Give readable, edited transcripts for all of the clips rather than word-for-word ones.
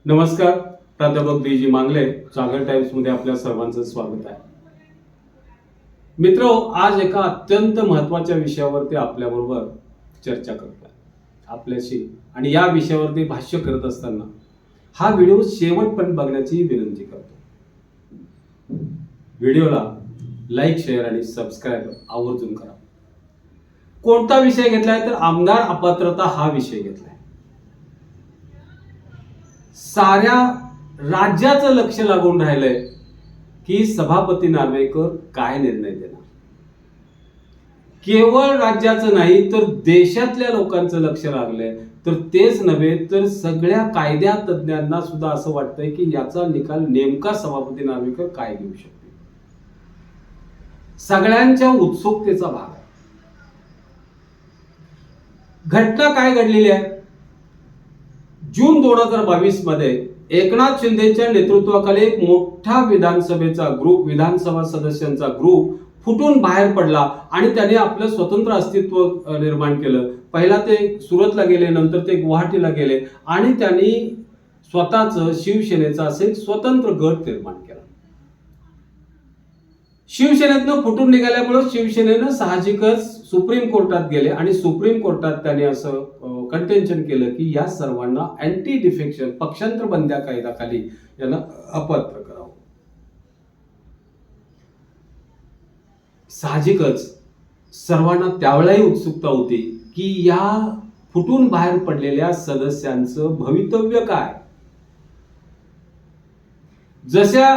नमस्कार. प्राध्यापक बी.जी. मांगले, जागर टाइम्समध्ये आपल्या सर्वांचं स्वागत आहे. मित्रो, आज एका अत्यंत महत्त्वाच्या विषयावरती आपल्याबरोबर चर्चा करतोय आपल्याशी, आणि या विषयावरती भाष्य करत असताना हा व्हिडिओ शेवटपर्यंत बघण्याची विनंती करतो. व्हिडिओला लाईक, शेअर आणि सबस्क्राईब आवर्जून करा. कोणता विषय घेतलाय तर आमदार अपात्रता हा विषय घेतलाय. साऱ्या राज्याचं लक्ष लागून राहिलंय की सभापती नार्वेकर काय निर्णय देणार. केवळ राज्याचं नाही तर देशातल्या लोकांचं लक्ष लागलंय. तर तेच नव्हे तर सगळ्या कायद्या तज्ञांना सुद्धा असं वाटतंय की याचा निकाल नेमका सभापती नार्वेकर काय घेऊ शकते. सगळ्यांच्या उत्सुकतेचा भाग आहे. घटना काय घडलेली आहे? जून 2022 मध्ये एकनाथ शिंदेच्या नेतृत्वाखाली एक मोठा विधानसभेचा ग्रुप, विधानसभा सदस्यांचा ग्रुप फुटून बाहेर पडला आणि त्याने आपलं स्वतंत्र अस्तित्व निर्माण केलं. पहिला ते सुरतला गेले, नंतर ते गुवाहाटीला गेले आणि त्यांनी स्वतःचं शिवसेनेचा असे स्वतंत्र गट निर्माण केला. शिवसेनेतनं फुटून निघाल्यामुळे शिवसेनेनं साहजिकच सुप्रीम कोर्टात गेले आणि सुप्रीम कोर्टात त्यांनी असं कंटेन्शन केलं की या सर्वांना अँटी डिफेक्शन, पक्षांतर बंद्या कायद्याखाली यांना अपात्र करावं. साहजिकच सर्वांना त्यावेळेलाही उत्सुकता होती की या फुटून बाहेर पडलेल्या सदस्यांचं भवितव्य काय. जशा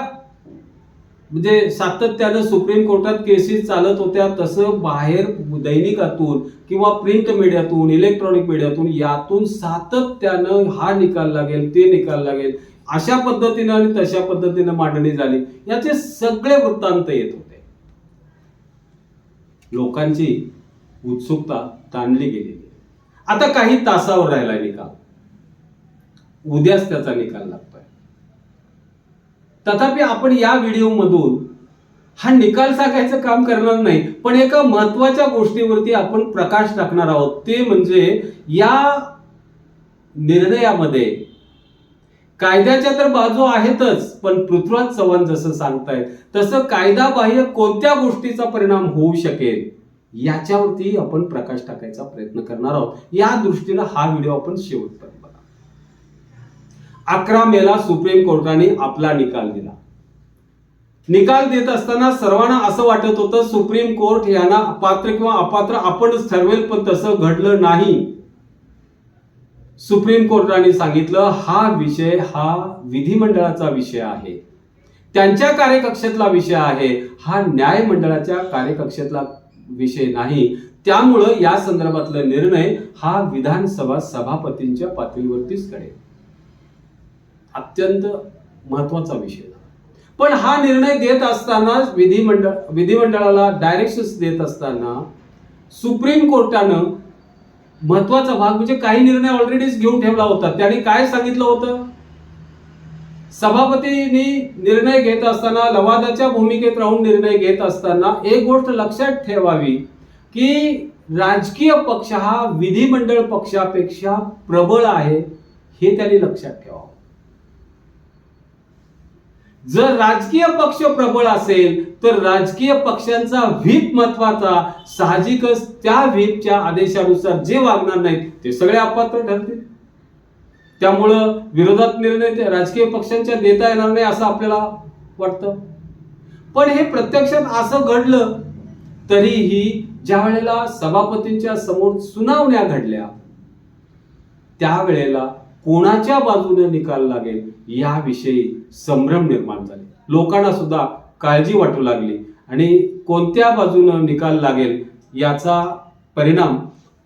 म्हणजे सातत्यानं सुप्रीम कोर्टात केसेस चालत होत्या, तसं बाहेर दैनिकातून किंवा प्रिंट मीडियातून, इलेक्ट्रॉनिक मीडियातून यातून सातत्यानं हा निकाल लागेल, ते निकाल लागेल, अशा पद्धतीनं आणि तशा पद्धतीनं मांडणी झाली. याचे सगळे वृत्तांत येत होते. लोकांची उत्सुकता ताणली गेलेली. आता काही तासावर राहिला निकाल. उद्याच त्याचा निकाल लागतोय. तथापि आपण या व्हिडिओ मधून हा निकाल सांगायचं काम करणार नाही, पण एका महत्वाच्या गोष्टीवरती आपण प्रकाश टाकणार आहोत. ते म्हणजे या निर्णयामध्ये कायद्याच्या तर बाजू आहेतच, पण पृथ्वीराज चव्हाण जसं सांगतायत तसं कायदाबाह्य कोणत्या गोष्टीचा परिणाम होऊ शकेल याच्यावरती आपण प्रकाश टाकायचा प्रयत्न करणार आहोत. या दृष्टीनं हा व्हिडिओ आपण शेवटपर्यंत बघा. 11 मेला सुप्रीम कोर्टाने आपला निकाल दिला. निकाल देत असताना सर्वांना असं वाटत होतं सुप्रीम कोर्ट यांना पात्र किंवा अपात्र आपणच ठरवेल, पण तसं घडलं नाही. सुप्रीम कोर्टाने सांगितलं हा विषय हा विधिमंडळाचा विषय आहे, त्यांच्या कार्यकक्षेतला विषय आहे, हा न्यायमंडळाच्या कार्यकक्षेतला विषय नाही. त्यामुळं या संदर्भातला निर्णय हा विधानसभा सभापतींच्या पातळीवरतीच कळेल. अत्यंत महत्वाचा विषय. पण हा निर्णय देत असताना विधिमंडळाला डायरेक्शन्स देत असताना सुप्रीम कोर्टानं महत्वाचा भाग म्हणजे काही निर्णय ऑलरेडीच घेऊन ठेवला होता. त्यांनी काय सांगितलं होतं? सभापतींनी निर्णय घेत असताना, लवादाच्या भूमिकेत राहून निर्णय घेत असताना एक गोष्ट लक्षात ठेवावी की राजकीय पक्ष हा विधिमंडळ पक्षापेक्षा प्रबळ आहे, हे त्यांनी लक्षात ठेवावं. जर राजकीय पक्ष प्रबळ असेल तर राजकीय पक्षांचा व्हीप महत्वाचा. साहजिकच त्या व्हीपच्या आदेशानुसार जे वागणार नाहीत ते सगळे अपात्र ठरतील. त्यामुळं विरोधात निर्णय राजकीय पक्षांच्या देता येणार नाही असं आपल्याला वाटतं. पण हे प्रत्यक्षात असं घडलं तरीही ज्या वेळेला सभापतींच्या समोर सुनावण्या घडल्या त्यावेळेला कोणाच्या बाजूने निकाल लागेल याविषयी संभ्रम निर्माण झाले. लोकांना सुद्धा काळजी वाटू लागली आणि कोणत्या बाजूने निकाल लागेल याचा परिणाम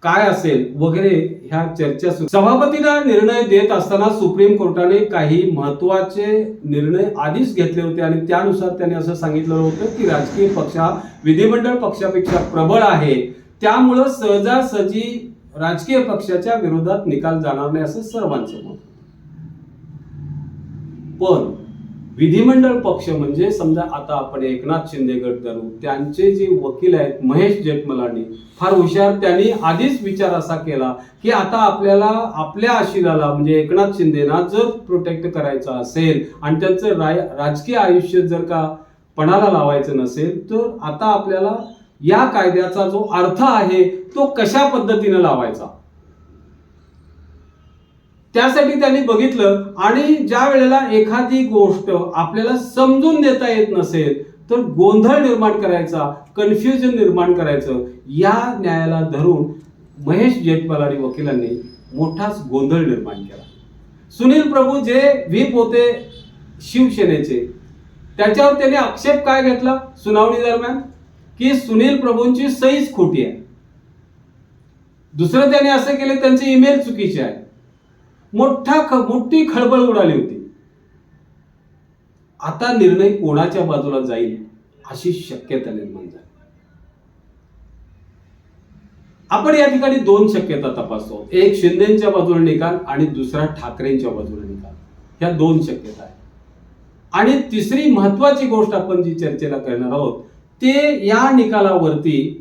काय असेल वगैरे ह्या चर्चा. सभापतींना निर्णय देत असताना सुप्रीम कोर्टाने काही महत्वाचे निर्णय आधीच घेतले होते आणि त्यानुसार त्यांनी असं सांगितलं होतं की राजकीय पक्ष हा विधिमंडळ पक्षापेक्षा प्रबळ आहे, त्यामुळं सहजासहजी राजकीय पक्षाच्या विरोधात निकाल जाणार नाही असं सर्वांचं मत. पण विधिमंडळ पक्ष म्हणजे समजा आता आपण एकनाथ शिंदे गट धरू, त्यांचे जे वकील आहेत महेश जेठमलानी फार हुशार, त्यांनी आधीच विचार असा केला की आता आपल्याला आपल्या आशिराला म्हणजे एकनाथ शिंदेना जर प्रोटेक्ट करायचं असेल आणि त्यांचं राजकीय आयुष्य जर का पणाला लावायचं नसेल तर आता आपल्याला या कायद्याचा जो अर्थ आहे तो कशा पद्धतीने लावायचा, त्यासाठी त्यांनी बघितलं. आणि ज्या वेळेला एखादी गोष्ट आपल्याला समजून देता येत नसेल तर गोंधळ निर्माण करायचा, कन्फ्युजन निर्माण करायचं, या न्यायाला धरून महेश जेठमलानी वकिलांनी मोठाच गोंधळ निर्माण केला. सुनील प्रभू जे व्हीप होते शिवसेनेचे, त्याच्यावर त्यांनी आक्षेप काय घेतला सुनावणी दरम्यान की सुनील प्रभूंची सहीच खोटी आहे. दुसरं त्यांनी असं केलं, त्यांचे ईमेल चुकीचे आहे. मोठी खळबळ उडाली होती. आता निर्णय कोणाच्या बाजूला जाईल अशी शक्यता निर्माण झाली. आपण या ठिकाणी दोन शक्यता तपासतो, एक शिंदेच्या बाजूने निकाल आणि दुसरा ठाकरेंच्या बाजूने निकाल, ह्या दोन शक्यता आहेत. आणि तिसरी महत्वाची गोष्ट आपण जी चर्चेला करणार आहोत ते या निकालावरती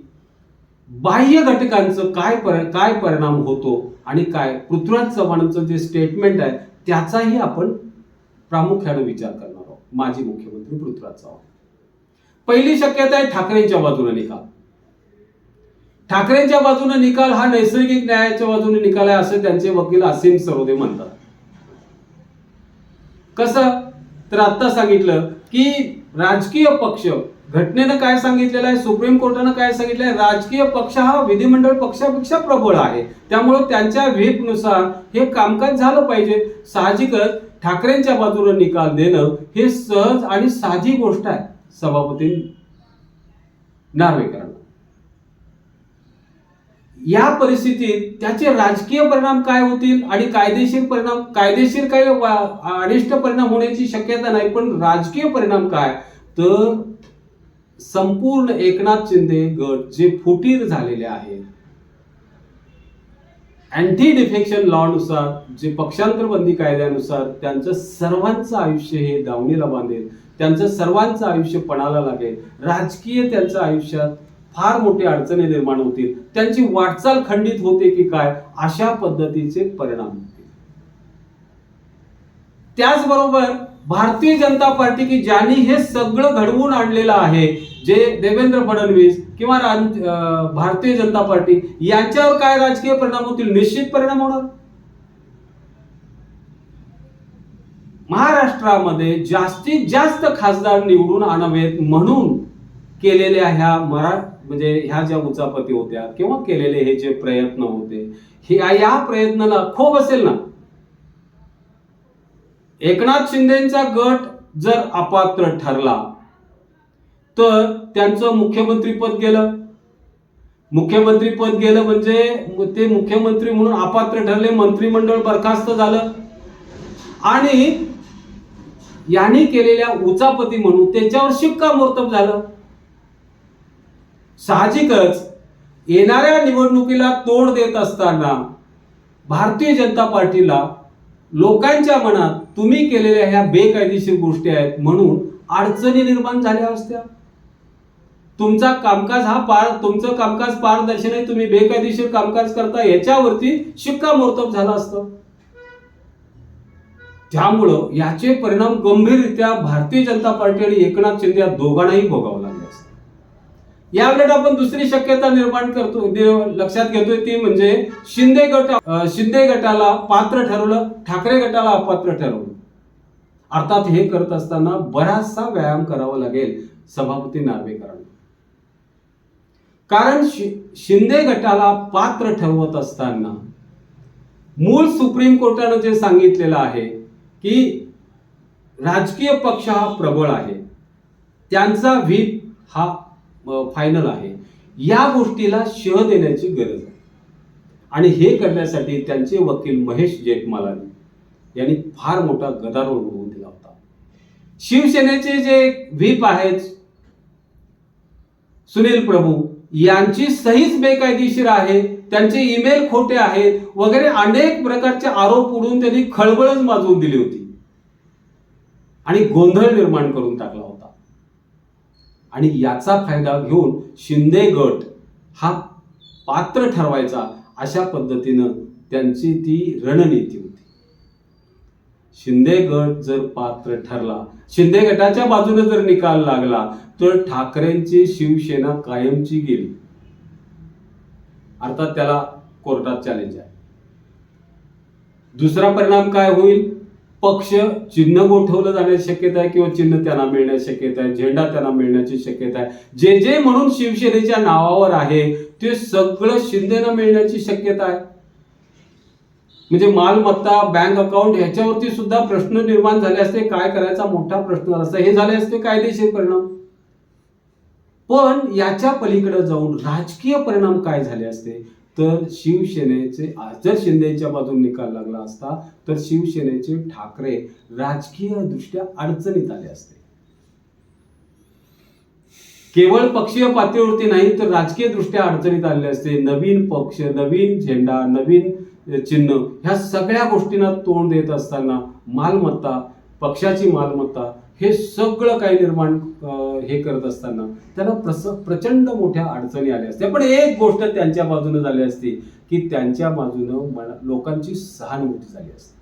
बाह्य घटकांचं काय परिणाम होतो आणि काय पृथ्वीराज चव्हाणांचं जे स्टेटमेंट आहे त्याचाही आपण प्रामुख्याने विचार करणार आहोत. माजी मुख्यमंत्री पृथ्वीराज चव्हाण. पहिली शक्यता आहे ठाकरेंच्या बाजूने निकाल. ठाकरेंच्या बाजूने निकाल हा नैसर्गिक न्यायाच्या बाजूने निकाल आहे असं त्यांचे वकील असीम सरोदे म्हणतात. कसं तर आता सांगितलं की राजकीय पक्ष, घटनेनं काय सांगितलेलं आहे, सुप्रीम कोर्टानं काय सांगितलं आहे, राजकीय पक्ष हा विधिमंडळ पक्षापेक्षा प्रबळ आहे, त्यामुळे त्यांच्या व्हीपनुसार हे कामकाज झालं पाहिजे. साहजिकच ठाकरेंच्या बाजूने निकाल देणं हे सहज आणि साधी गोष्ट आहे सभापती नार्वेकरांना. या परिस्थितीत त्याचे राजकीय परिणाम काय होतील आणि कायदेशीर काही अनिष्ट परिणाम होण्याची शक्यता नाही, पण राजकीय परिणाम काय तर संपूर्ण एकनाथ शिंदे गट जे फुटीर झालेले आहेत, अँटी डिफेक्शन लॉ नुसार जे पक्षांतर बंदी कायद्यानुसार त्यांचं सर्वांचं आयुष्य हे दावणीला बांधेल, त्यांचं सर्वांचं आयुष्य पणाला लागेल, राजकीय त्यांच्या आयुष्यात फार मोठी अडचणी निर्माण होतील, त्यांची वाटचाल खंडित होते की काय अशा पद्धतीचे परिणाम होतील. त्याचबरोबर भारतीय जनता पार्टी की ज्यांनी हे सगळं घडवून आणलेलं आहे, जे देवेंद्र फडणवीस किंवा भारतीय जनता पार्टी यांच्यावर काय राजकीय परिणाम होतील, निश्चित परिणाम होणार. महाराष्ट्रामध्ये जास्तीत जास्त खासदार निवडून आणावेत म्हणून केलेल्या ह्या ज्या उचापती होत्या किंवा केलेले हे जे प्रयत्न होते या प्रयत्नाला खूप असेल ना. एकनाथ शिंदेचा गट जर अपात्र ठरला तर त्यांचं मुख्यमंत्रीपद गेलं. मुख्यमंत्रीपद गेलं म्हणजे ते मुख्यमंत्री म्हणून अपात्र ठरले, मंत्रिमंडळ बरखास्त झालं आणि यांनी केलेल्या उचापती म्हणून त्याच्यावर शिक्कामोर्तब झालं. साहजिकच येणाऱ्या निवडणुकीला तोंड देत असताना भारतीय जनता पार्टीला लोकांच्या मनात तुम्ही केलेल्या ह्या बेकायदेशीर गोष्टी आहेत म्हणून अडचणी निर्माण झाल्या असत्या. तुमचं कामकाज पारदर्शी नाही, तुम्ही बेकायदेशीर कामकाज करता याच्यावरती शिक्कामोर्तब झालं असतं. त्यामुळं याचे परिणाम गंभीररित्या भारतीय जनता पार्टी आणि एकनाथ शिंदे या दोघांनाही भोगावं लागले असते. यावेळेला आपण दुसरी शक्यता निर्माण लक्षात घेतोय ती म्हणजे शिंदे गटाला पात्र ठरवलं, ठाकरे गटाला अपात्र ठरवलं. अर्थात हे करत असताना बराचसा व्यायाम करावा लागेल सभापती नार्वेकरांना. कारण शिंदे गटाला पात्र ठरवत असताना मूळ सुप्रीम कोर्टानं जे सांगितलेलं आहे की राजकीय पक्ष हा प्रबळ आहे, त्यांचा व्हीप हा फायनल आहे, या गोष्टीला शह देण्याची गरज आहे. आणि हे करण्यासाठी त्यांचे वकील महेश जेठमलानी यांनी फार मोठा गदारोळ उडवून दिला होता. शिवसेनेचे जे व्हीप आहेत सुनील प्रभू यांची सहीच बेकायदेशीर आहे, त्यांचे ईमेल खोटे आहेत वगैरे अनेक प्रकारचे आरोप उडून त्यांनी खळबळच माजवून दिली होती. आणि गोंधळ निर्माण करून टाकला होता. आणि याचा फायदा घेऊन शिंदे गट हा पात्र ठरवायचा अशा पद्धतीनं त्यांची ती रणनीती होती. शिंदे गट जर पात्र ठरला, शिंदे गटाच्या बाजूने जर निकाल लागला, तर ठाकरेंची शिवसेना कायमची गेली. अर्थात त्याला कोर्टात चॅलेंज आहे. दुसरा परिणाम काय होईल? पक्ष चिन्ह गोठवलं जाण्याची शक्यता आहे किंवा चिन्ह त्यांना मिळण्याची शक्यता आहे, झेंडा त्यांना मिळण्याची शक्यता आहे. जे जे म्हणून शिवसेनेच्या नावावर आहे ते सगळं शिंदेना मिळण्याची शक्यता आहे. म्हणजे मालमत्ता, बँक अकाउंट ह्याच्यावरती सुद्धा प्रश्न निर्माण झाले असते. काय करायचा मोठा प्रश्न असता. हे झाले असते कायदेशीर परिणाम. पण याच्या पलीकडे जाऊन राजकीय परिणाम काय झाले असते, तर शिवसेनेचे जर शिंदेच्या बाजूने निकाल लागला असता तर शिवसेनेचे ठाकरे राजकीय दृष्ट्या अडचणीत आले असते. केवळ पक्षीय पातळीवरती नाही तर राजकीय दृष्ट्या अडचणीत आले असते. नवीन पक्ष, नवीन झेंडा, नवीन चिन्ह ह्या सगळ्या गोष्टींना तोंड देत असताना मालमत्ता, पक्षाची मालमत्ता हे सगळं काही निर्माण हे करत असताना त्याला प्रचंड मोठ्या अडचणी आल्या असत्या. पण एक गोष्ट त्यांच्या बाजूने झाली असती की त्यांच्या बाजूने लोकांची सहानुभूती झाली असती.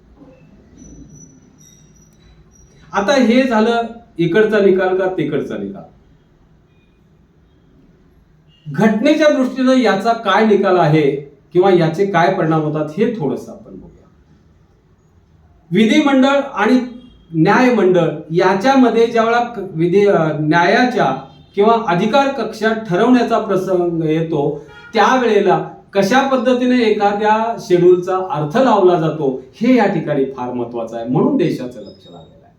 आता हे झालं इकडचा निकाल का तिकडचा निकाल. घटनेच्या दृष्टीने याचा काय निकाल आहे किंवा याचे काय परिणाम होतात हे थोडंसं आपण बघूया. विधिमंडळ आणि न्यायमंडळ याच्यामध्ये ज्यावेळेला न्यायाच्या किंवा अधिकार कक्षा ठरवण्याचा प्रसंग येतो त्यावेळेला कशा पद्धतीने एखाद्या शेड्यूलचा अर्थ लावला जातो हे या ठिकाणी फार महत्वाचं आहे. म्हणून देशाचं लक्ष लागलेलं आहे.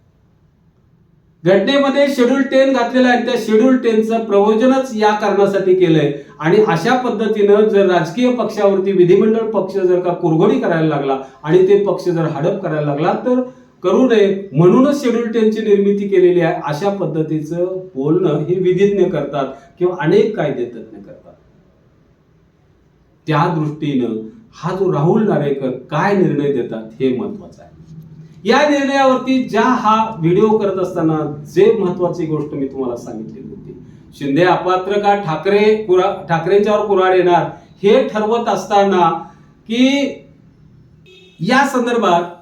घटनेमध्ये शेड्यूल 10 घातलेलं आहे. त्या शेड्यूल 10चं प्रयोजनच या कारणासाठी केलंय. आणि अशा पद्धतीनं जर राजकीय पक्षावरती विधिमंडळ पक्ष जर का कुरघोडी करायला लागला आणि ते पक्ष जर हडप करायला लागला तर करू नये म्हणूनच शेड्यूल 10 ची निर्मिती केलेली आहे. अशा पद्धतीचं बोलणं हे विधिज्ञ करतात किंवा अनेक कायदेतज्ञ करतात. त्या दृष्टीनं हा जो राहुल नार्वेकर काय निर्णय देतात हे महत्वाचं आहे. या निर्णयावरती हा व्हिडिओ करत असताना जे महत्वाची गोष्ट मी तुम्हाला सांगितली होती, शिंदे अपात्र का ठाकरेंच्यावर कुऱ्हाड येणार हे ठरवत असताना की या संदर्भात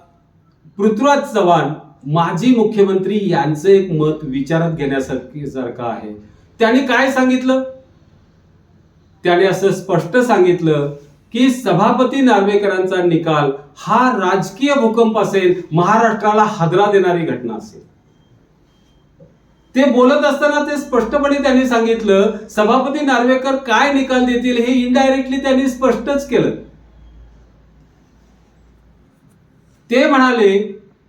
पृथ्वीराज चव्हाण माजी मुख्यमंत्री यांचे एक मत विचारात घेण्यासारखं आहे. त्यांनी काय सांगितलं? त्याने असं स्पष्ट सांगितलं की सभापती नार्वेकरांचा निकाल हा राजकीय भूकंप असेल, महाराष्ट्राला हादरा देणारी घटना असेल. ते बोलत असताना ते स्पष्टपणे त्यांनी सांगितलं. सभापती नार्वेकर काय निकाल देतील हे इनडायरेक्टली त्यांनी स्पष्टच केलं. ते म्हणाले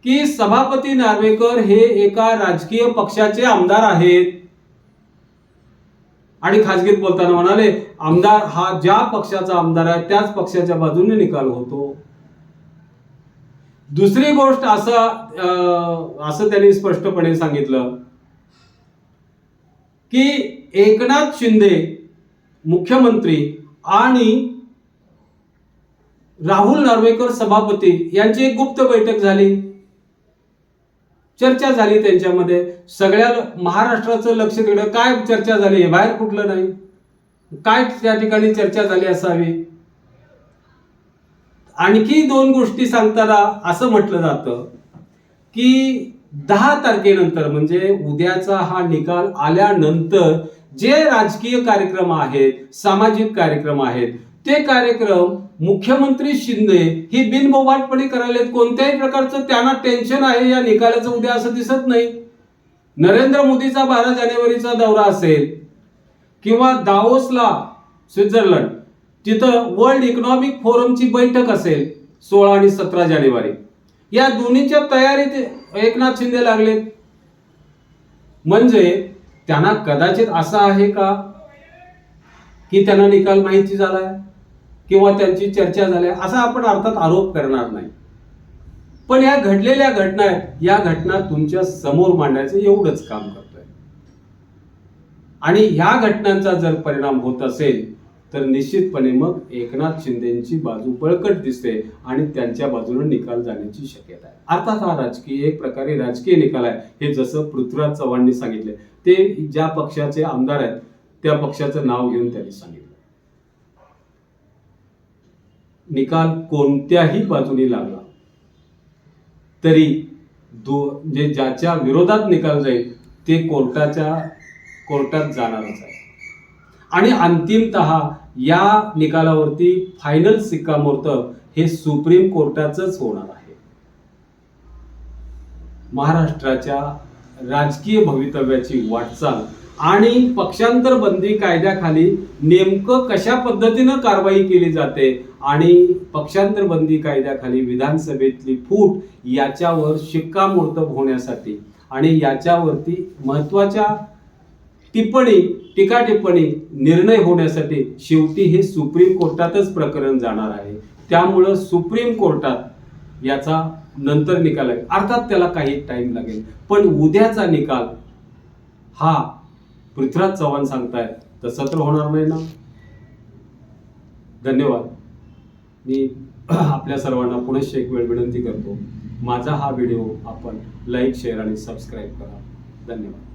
की सभापती नार्वेकर हे एका राजकीय पक्षाचे आमदार आहेत. आणि खासगीत बोलताना म्हणाले आमदार हा ज्या पक्षाचा आमदार आहे त्याच पक्षाच्या बाजूने निकाल होतो. दुसरी गोष्ट असं त्यांनी स्पष्टपणे सांगितलं की एकनाथ शिंदे मुख्यमंत्री आणि राहुल नार्वेकर सभापती यांची एक गुप्त बैठक झाली, चर्चा झाली त्यांच्यामध्ये. सगळ्या महाराष्ट्राचं लक्ष तिकडे काय चर्चा झाली हे बाहेर कुठलं नाही. काय त्या ठिकाणी चर्चा झाली असावी. आणखी 2 गोष्टी सांगताना असं म्हटलं जातं की 10 तारखेनंतर म्हणजे उद्याचा हा निकाल आल्यानंतर जे राजकीय कार्यक्रम आहेत, सामाजिक कार्यक्रम आहेत, ते कार्यक्रम मुख्यमंत्री शिंदे ही बिनबोभाटपणे करायला कोणत्याही प्रकारचं त्यांना टेन्शन आहे या निकालाचं उद्या असं दिसत नाही. नरेंद्र मोदीचा 12 जानेवारीचा दौरा असेल किंवा दाओसला स्वित्झर्लंड तिथं वर्ल्ड इकॉनॉमिक फोरमची बैठक असेल 16 आणि 17 जानेवारी, या दोन्हीच्या तयारीत एकनाथ शिंदे लागलेत. म्हणजे त्यांना कदाचित असं आहे का की त्यांना निकाल माहिती झालाय किंवा त्यांची चर्चा झाली असा आपण अर्थात आरोप करणार नाही. पण या घडलेल्या घटना आहेत, या घटना तुमच्या समोर मांडायचं एवढंच काम करतोय. आणि ह्या घटनांचा जर परिणाम होत असेल तर निश्चितपणे मग एकनाथ शिंदेची बाजू बळकट दिसते आणि त्यांच्या बाजूने निकाल जाण्याची शक्यता आहे. अर्थात हा राजकीय एक प्रकारे राजकीय निकाल आहे. हे जसं पृथ्वीराज चव्हाणनी सांगितले, ते ज्या पक्षाचे आमदार आहेत त्या पक्षाचं नाव घेऊन त्यांनी सांगितलं. निकाल कोणत्याही बाजूने लागला तरी जे ज्याच्या विरोधात निकाल जाईल ते कोर्टात जाणारच आहे आणि अंतिमतः या निकालावरती फायनल शिक्कामोर्तब हे सुप्रीम कोर्टाचंच होणार आहे. महाराष्ट्राच्या राजकीय भवितव्याची वाटचाल आणि पक्षांतर बंदी कायद्याखाली नेमकं कशा पद्धतीनं कारवाई केली जाते आणि पक्षांतर बंदी कायद्याखाली विधानसभेतली फूट याच्यावर शिक्कामोर्तब होण्यासाठी आणि याच्यावरती महत्वाच्या टीका टिप्पणी निर्णय होण्यासाठी शेवटी हे सुप्रीम कोर्टातच प्रकरण जाणार आहे. त्यामुळं सुप्रीम कोर्टात याचा नंतर निकाल आहे. अर्थात त्याला काही टाइम लागेल, पण उद्याचा निकाल हा पृथ्वीराज चव्हाण सांगतायत तसं तर होणार नाही ना. धन्यवाद. मी आपल्या सर्वांना पुनश्च एक वेळ विनंती करतो, माझा हा व्हिडिओ आपण लाईक, शेअर आणि सबस्क्राईब करा. धन्यवाद.